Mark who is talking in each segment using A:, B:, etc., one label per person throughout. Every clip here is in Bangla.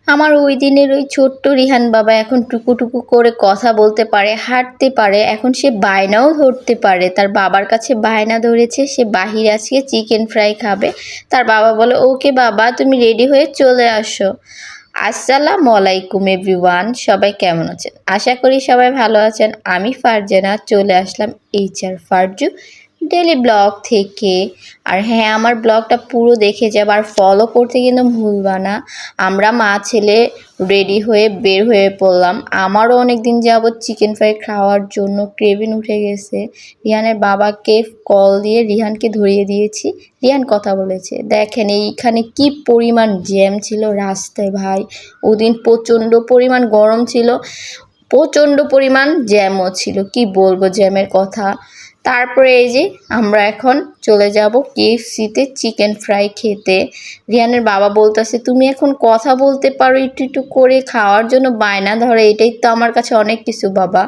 A: আমার ওই দিনের ওই ছোট্ট রিহান বাবা এখন টুকু করে কথা বলতে পারে, হাঁটতে পারে, এখন সে বায়নাও ধরতে পারে। তার বাবার কাছে বায়না ধরেছে সে বাহিরে আজকে চিকেন ফ্রাই খাবে। তার বাবা বলে, ওকে বাবা তুমি রেডি হয়ে চলে আসো। আসসালামু আলাইকুম এভরিওয়ান, সবাই কেমন আছেন? আশা করি সবাই ভালো আছেন। আমি ফারজানা চলে আসলাম ফারজু ডেলি ব্লগ থেকে। আর হ্যাঁ, আমার ব্লগটা পুরো দেখে যাবে আর ফলো করতে কিন্তু ভুলবা না। আমরা মা ছেলে রেডি হয়ে বের হয়ে পড়লাম। আমারও অনেক দিন যাবৎ চিকেন ফ্রাই খাওয়ার জন্য ক্রেভিং উঠে গেছে। রিহানের বাবাকে কল দিয়ে রিহানকে ধরিয়ে দিয়েছি। রিহান কথা বলেছে। দেখেন এইখানে কি পরিমাণ জ্যাম ছিল রাস্তায় ভাই। ওদিন প্রচণ্ড পরিমাণ গরম ছিল, প্রচণ্ড পরিমাণ জ্যামও ছিল। কি বলবো জ্যামের কথা। তারপরে এই যে আমরা এখন চলে যাব KFC-তে চিকেন ফ্রাই খেতে। রিহানের বাবা বলতেছে, তুমি এখন কথা বলতে পারো একটু করে, খাওয়ার জন্য বায়না ধরে, এটাই তো আমার কাছে অনেক কিছু বাবা।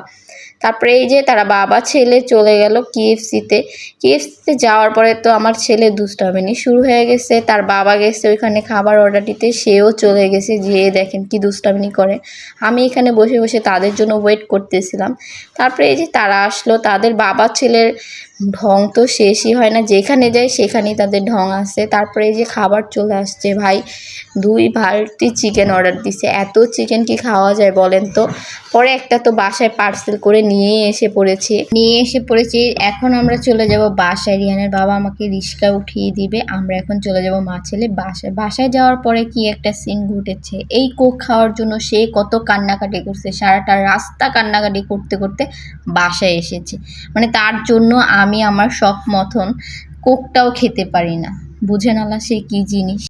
A: তারপরে এই যে তারা বাবা ছেলে চলে গেল KFC-তে যাওয়ার পরে তো আমার ছেলে দুষ্টামিনি শুরু হয়ে গেছে। তার বাবা গেছে ওইখানে খাবার অর্ডার দিতে, সেও চলে গেছে। যেয়ে দেখেন কি দুষ্টামিনি করে। আমি এখানে বসে বসে তাদের জন্য ওয়েট করতেছিলাম। তারপরে এই যে তারা আসলো। তাদের বাবা ছেলের ঢং তো শেষই হয় না, যেখানে যায় সেখানেই তাদের ঢং আসে। তারপরে এই যে খাবার চলে আসছে ভাই, 2 বালতি চিকেন অর্ডার দিছে। এত চিকেন কি খাওয়া যায় বলেন তো? পরে একটা তো বাসায় পার্সেল করে নিয়ে এসে পড়েছি। এখন আমরা চলে যাব বাসায়। রিহানের বাবা আমাকে রিক্সায় উঠিয়ে দিবে। আমরা এখন চলে যাব মা ছেলে বাসায় যাওয়ার পরে কি একটা সিন ঘটেছে। এই কোক খাওয়ার জন্য সে কত কান্নাকাটি করছে, সারাটা রাস্তা কান্নাকাটি করতে করতে বাসায় এসেছে। মানে তার জন্য আমি আমার শখ মতন কোকটাও খেতে পারি না। বুঝেন আল্লাহ সে কি জিনিস।